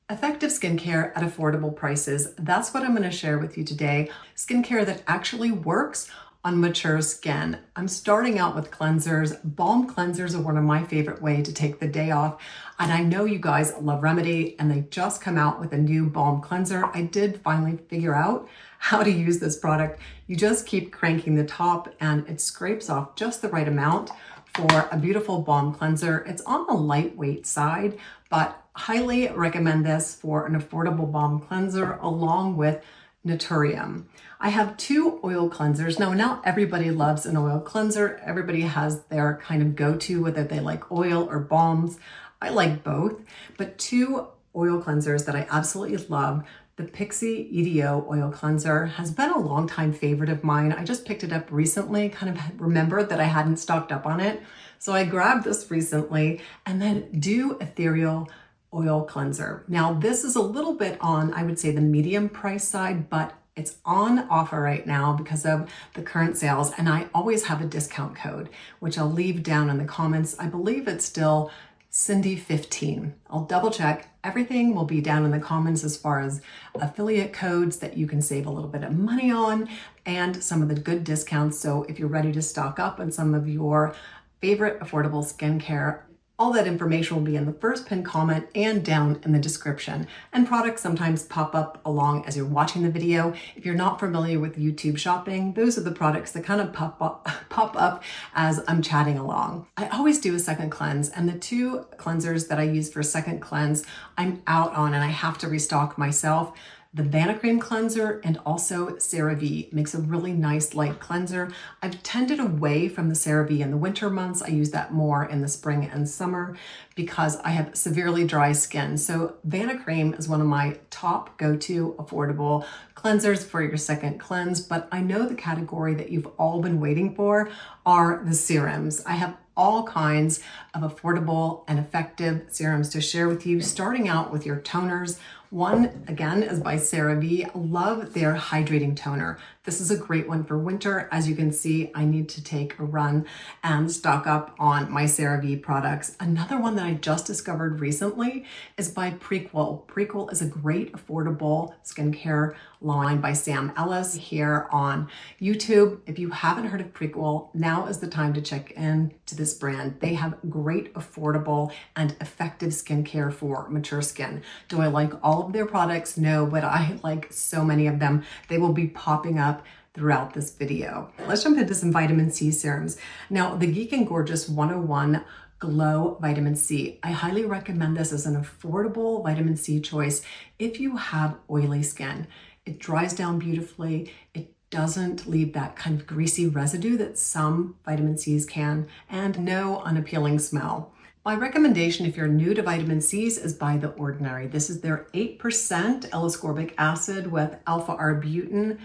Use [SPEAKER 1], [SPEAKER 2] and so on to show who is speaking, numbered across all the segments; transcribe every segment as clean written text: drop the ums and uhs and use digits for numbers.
[SPEAKER 1] Effective skincare at affordable prices. That's what I'm going to share with you today. Skincare that actually works on mature skin. I'm starting out with cleansers. Balm cleansers are one of my favorite ways to take the day off. And I know you guys love Remedy and they just come out with a new balm cleanser. I did finally figure out how to use this product. You just keep cranking the top and it scrapes off just the right amount for a beautiful balm cleanser. It's on the lightweight side, but highly recommend this for an affordable balm cleanser along with NATURIUM. I have two oil cleansers. Now, not everybody loves an oil cleanser. Everybody has their kind of go-to, whether they like oil or balms. I like both, but two oil cleansers that I absolutely love. The PIXI EDO oil cleanser has been a long-time favorite of mine. I just picked it up recently, kind of remembered that I hadn't stocked up on it. So I grabbed this recently, and then Dew Ethereal Oil Cleanser. Now this is a little bit on, I would say, the medium price side, but it's on offer right now because of the current sales. And I always have a discount code, which I'll leave down in the comments. I believe it's still Cindy15. I'll double check. Everything will be down in the comments as far as affiliate codes that you can save a little bit of money on and some of the good discounts. So if you're ready to stock up on some of your favorite affordable skincare, all that information will be in the first pinned comment and down in the description. And products sometimes pop up along as you're watching the video. If you're not familiar with YouTube shopping, those are the products that kind of pop up as I'm chatting along. I always do a second cleanse, and the two cleansers that I use for a second cleanse, I'm out on and I have to restock myself. The VANICREAM cleanser and also CERAVE makes a really nice light cleanser. I've tended away from the CERAVE in the winter months. I use that more in the spring and summer because I have severely dry skin. So VANICREAM is one of my top go-to affordable cleansers for your second cleanse, but I know the category that you've all been waiting for are the serums. I have all kinds of affordable and effective serums to share with you, starting out with your toners. One, again, is by CeraVe. Love their hydrating toner. This is a great one for winter. As you can see, I need to take a run and stock up on my CeraVe products. Another one that I just discovered recently is by PREQUEL. PREQUEL is a great affordable skincare line by Sam Ellis here on YouTube. If you haven't heard of PREQUEL, now is the time to check in to this brand. They have great, affordable, and effective skincare for mature skin. Do I like all of their products? No, but I like so many of them. They will be popping up throughout this video. Let's jump into some vitamin C serums. Now, the Geek and Gorgeous 101 Glow Vitamin C. I highly recommend this as an affordable vitamin C choice if you have oily skin. It dries down beautifully. It doesn't leave that kind of greasy residue that some vitamin C's can, and no unappealing smell. My recommendation if you're new to vitamin C's is by The Ordinary. This is their 8% L-ascorbic acid with alpha arbutin.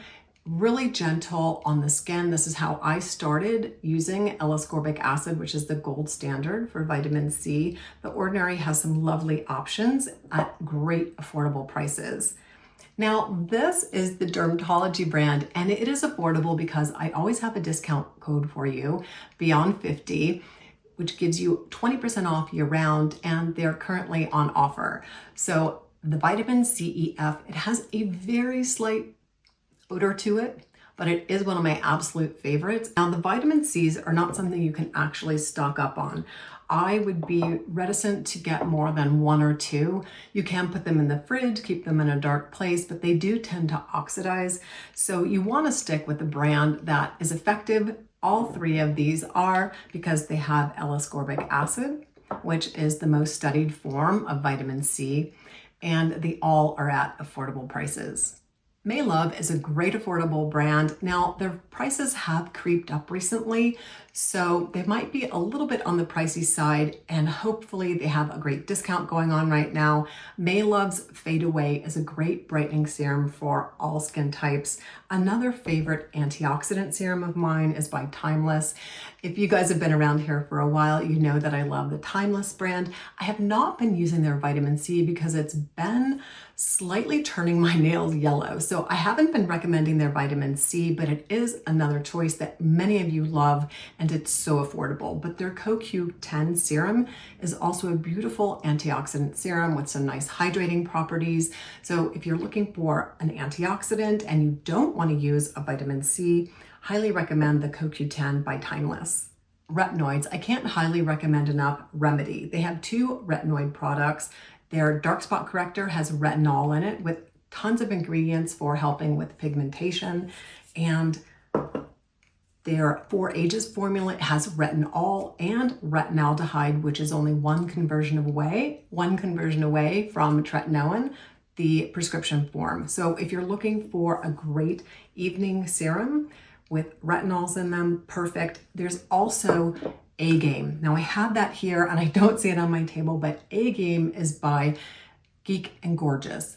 [SPEAKER 1] Really gentle on the skin. This is how I started using L-ascorbic acid, which is the gold standard for vitamin C. The Ordinary has some lovely options at great affordable prices. Now, this is the Dermatology brand, and it is affordable because I always have a discount code for you, Beyond 50, which gives you 20% off year round, and they're currently on offer. So the vitamin CEF, it has a very slight odor to it, but it is one of my absolute favorites. Now, the vitamin C's are not something you can actually stock up on. I would be reticent to get more than one or two. You can put them in the fridge, keep them in a dark place, but they do tend to oxidize. So you want to stick with a brand that is effective. All three of these are because they have L-ascorbic acid, which is the most studied form of vitamin C, and they all are at affordable prices. MAELOVE is a great affordable brand. Now, their prices have creeped up recently, so they might be a little bit on the pricey side, and hopefully they have a great discount going on right now. MAELOVE's Fade Away is a great brightening serum for all skin types. Another favorite antioxidant serum of mine is by Timeless. If you guys have been around here for a while, you know that I love the Timeless brand. I have not been using their vitamin C because it's been slightly turning my nails yellow. So I haven't been recommending their vitamin C, but it is another choice that many of you love and it's so affordable. But their CoQ10 serum is also a beautiful antioxidant serum with some nice hydrating properties. So if you're looking for an antioxidant and you don't want to use a vitamin C, highly recommend the CoQ10 by Timeless. Retinoids, I can't highly recommend enough Remedy. They have 2 retinoid products. Their dark spot corrector has retinol in it with tons of ingredients for helping with pigmentation. And their 4 Ages formula has retinol and retinaldehyde, which is only one conversion away from tretinoin, the prescription form. So if you're looking for a great evening serum with retinols in them, perfect. There's also A-Game. Now I have that here and I don't see it on my table, but A-Game is by Geek and Gorgeous.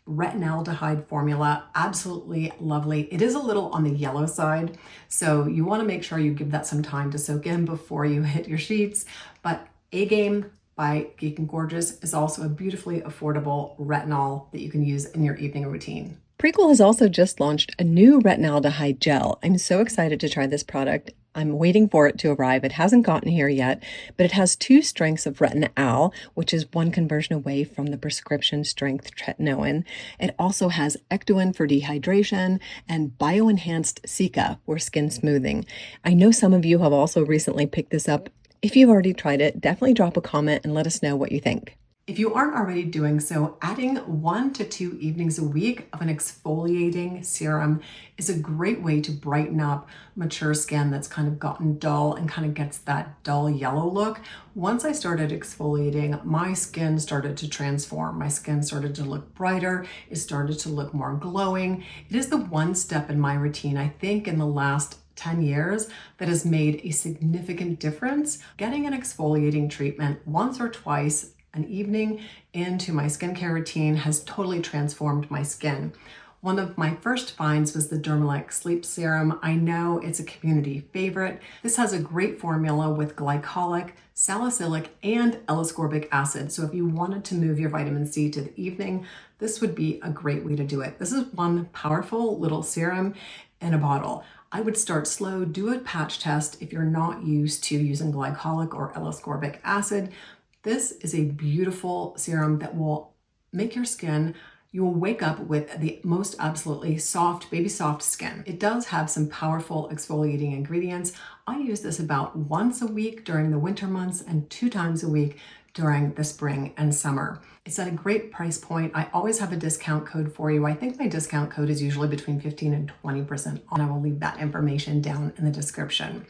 [SPEAKER 1] Retinaldehyde formula, absolutely lovely. It is a little on the yellow side, so you want to make sure you give that some time to soak in before you hit your sheets. But A-Game by Geek and Gorgeous is also a beautifully affordable retinol that you can use in your evening routine.
[SPEAKER 2] PREQUEL has also just launched a new retinaldehyde gel. I'm so excited to try this product. I'm waiting for it to arrive. It hasn't gotten here yet, but it has 2 strengths of retinal, which is one conversion away from the prescription strength tretinoin. It also has ectoin for dehydration and bioenhanced cica for skin smoothing. I know some of you have also recently picked this up. If you've already tried it, definitely drop a comment and let us know what you think.
[SPEAKER 1] If you aren't already doing so, adding 1 to 2 evenings a week of an exfoliating serum is a great way to brighten up mature skin that's kind of gotten dull and kind of gets that dull yellow look. Once I started exfoliating, my skin started to transform. My skin started to look brighter. It started to look more glowing. It is the one step in my routine, I think, in the last 10 years that has made a significant difference. Getting an exfoliating treatment once or twice an evening into my skincare routine has totally transformed my skin. One of my first finds was the Dermalect Sleep Serum. I know it's a community favorite. This has a great formula with glycolic, salicylic, and L-ascorbic acid. So if you wanted to move your vitamin C to the evening, this would be a great way to do it. This is one powerful little serum in a bottle. I would start slow, do a patch test if you're not used to using glycolic or L-ascorbic acid. This is a beautiful serum that will make your skin, you will wake up with the most absolutely soft, baby soft skin. It does have some powerful exfoliating ingredients. I use this about once a week during the winter months and 2 times a week during the spring and summer. It's at a great price point. I always have a discount code for you. I think my discount code is usually between 15 and 20%. And I will leave that information down in the description.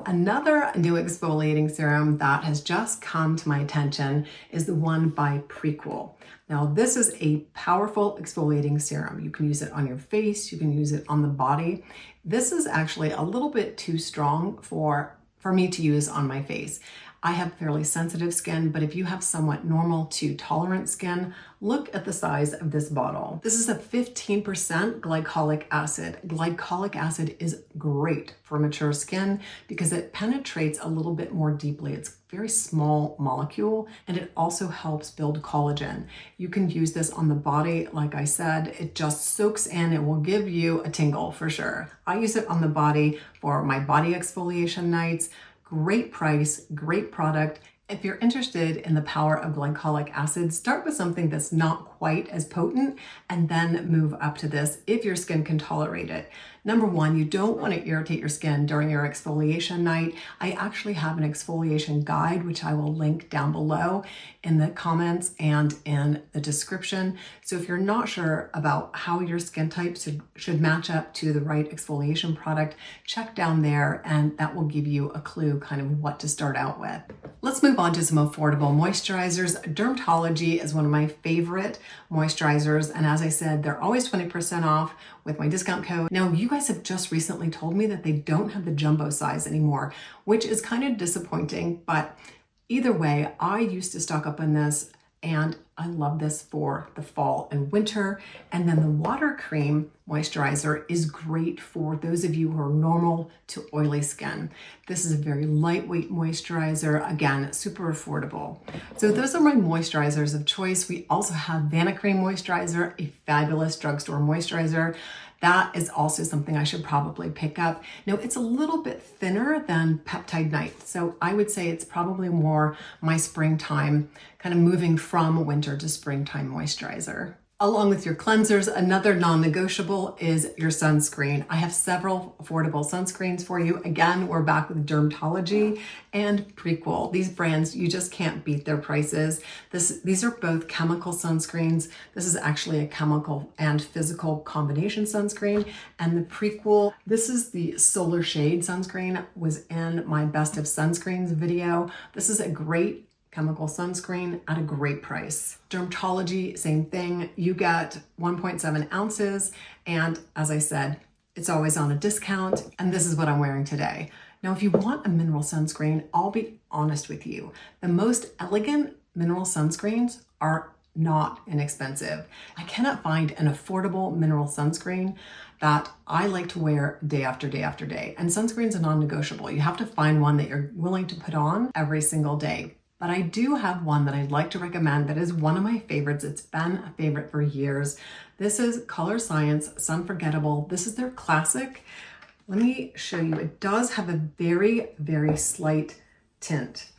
[SPEAKER 1] Another new exfoliating serum that has just come to my attention is the one by PREQUEL. Now, this is a powerful exfoliating serum. You can use it on your face, you can use it on the body. This is actually a little bit too strong for me to use on my face. I have fairly sensitive skin, but if you have somewhat normal to tolerant skin, look at the size of this bottle. This is a 15% glycolic acid. Glycolic acid is great for mature skin because it penetrates a little bit more deeply. It's a very small molecule and it also helps build collagen. You can use this on the body. Like I said, it just soaks in. It will give you a tingle for sure. I use it on the body for my body exfoliation nights. Great price, great product. If you're interested in the power of glycolic acid, start with something that's not quite as potent and then move up to this if your skin can tolerate it. Number one, you don't want to irritate your skin during your exfoliation night. I actually have an exfoliation guide, which I will link down below in the comments and in the description. So if you're not sure about how your skin type should match up to the right exfoliation product, check down there and that will give you a clue kind of what to start out with. Let's move on to some affordable moisturizers. Dermatology is one of my favorite moisturizers. And as I said, they're always 20% off with my discount code. Now, you guys have just recently told me that they don't have the jumbo size anymore, which is kind of disappointing, but either way, I used to stock up on this and I love this for the fall and winter. And then the water cream moisturizer is great for those of you who are normal to oily skin. This is a very lightweight moisturizer, again, super affordable. So those are my moisturizers of choice. We also have VANICREAM moisturizer, a fabulous drugstore moisturizer. That is also something I should probably pick up. Now, it's a little bit thinner than Peptide Night, so I would say it's probably more my springtime, kind of moving from winter to springtime moisturizer. Along with your cleansers, another non-negotiable is your sunscreen. I have several affordable sunscreens for you. Again, we're back with Dermatology and PREQUEL. These brands, you just can't beat their prices. These are both chemical sunscreens. This is actually a chemical and physical combination sunscreen. And the PREQUEL, this is the Solar Shade sunscreen, was in my best of sunscreens video. This is a great chemical sunscreen at a great price. Dermatology, same thing. You get 1.7 ounces. And as I said, it's always on a discount. And this is what I'm wearing today. Now, if you want a mineral sunscreen, I'll be honest with you. The most elegant mineral sunscreens are not inexpensive. I cannot find an affordable mineral sunscreen that I like to wear day after day after day. And sunscreens are non-negotiable. You have to find one that you're willing to put on every single day. But I do have one that I'd like to recommend that is one of my favorites. It's been a favorite for years. This is Color Science Sunforgettable. This is their classic. Let me show you. It does have a very, very slight tint.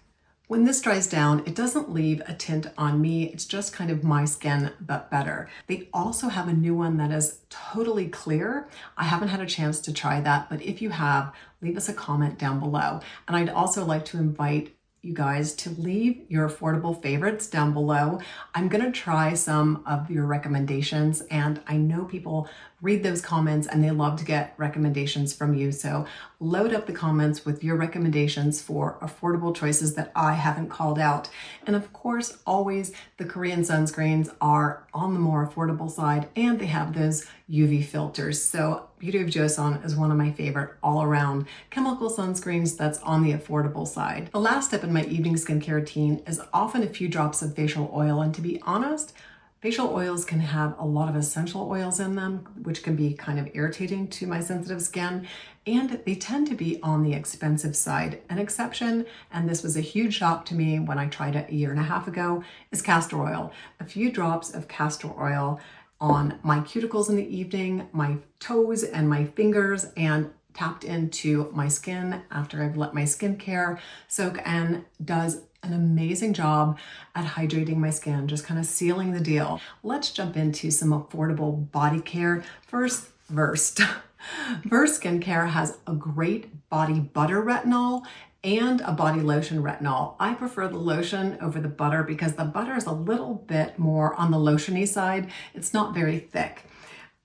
[SPEAKER 1] When this dries down, it doesn't leave a tint on me. It's just kind of my skin, but better. They also have a new one that is totally clear. I haven't had a chance to try that, but if you have, leave us a comment down below. And I'd also like to invite you guys to leave your affordable favorites down below. I'm gonna try some of your recommendations, and I know people read those comments and they love to get recommendations from you. So load up the comments with your recommendations for affordable choices that I haven't called out. And of course, always the Korean sunscreens are on the more affordable side, and they have those UV filters. So Beauty of Joseon is one of my favorite all around chemical sunscreens that's on the affordable side. The last step in my evening skincare routine is often a few drops of facial oil. And to be honest, facial oils can have a lot of essential oils in them, which can be kind of irritating to my sensitive skin, and they tend to be on the expensive side. An exception, and this was a huge shock to me when I tried it a year and a half ago, is castor oil. A few drops of castor oil on my cuticles in the evening, my toes and my fingers, and tapped into my skin after I've let my skincare soak in, does an amazing job at hydrating my skin, just kind of sealing the deal. Let's jump into some affordable body care. First, Versed. Versed Skincare has a great body butter retinol and a body lotion retinol. I prefer the lotion over the butter because the butter is a little bit more on the lotiony side. It's not very thick.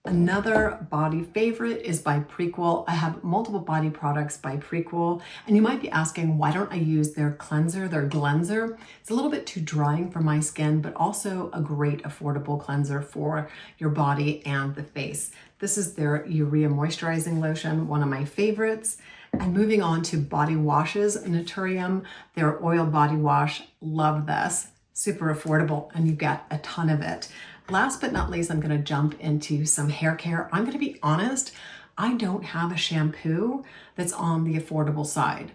[SPEAKER 1] Another body favorite is by PREQUEL. I have multiple body products by PREQUEL, and you might be asking, why don't I use their cleanser, their cleanser? It's a little bit too drying for my skin, but also a great affordable cleanser for your body and the face. This is their Urea Moisturizing Lotion, one of my favorites. And moving on to body washes, NATURIUM, their oil body wash, love this. Super affordable, and you get a ton of it. Last but not least, I'm going to jump into some hair care. I'm going to be honest, I don't have a shampoo that's on the affordable side.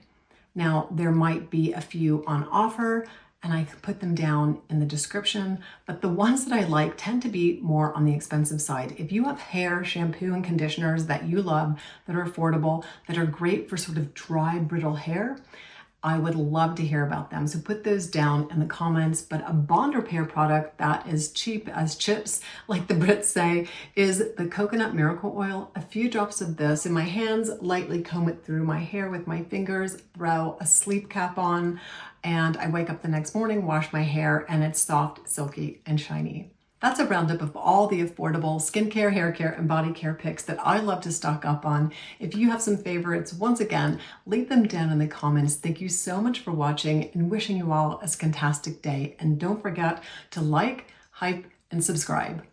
[SPEAKER 1] Now, there might be a few on offer, and I put them down in the description, but the ones that I like tend to be more on the expensive side. If you have hair, shampoo, and conditioners that you love, that are affordable, that are great for sort of dry, brittle hair, I would love to hear about them. So put those down in the comments. But a bond repair product that is cheap as chips, like the Brits say, is the Coconut Miracle Oil. A few drops of this in my hands, lightly comb it through my hair with my fingers, throw a sleep cap on, and I wake up the next morning, wash my hair, and it's soft, silky, and shiny. That's a roundup of all the affordable skincare, hair care, and body care picks that I love to stock up on. If you have some favorites, once again, leave them down in the comments. Thank you so much for watching, and wishing you all a fantastic day. And don't forget to like, hype, and subscribe.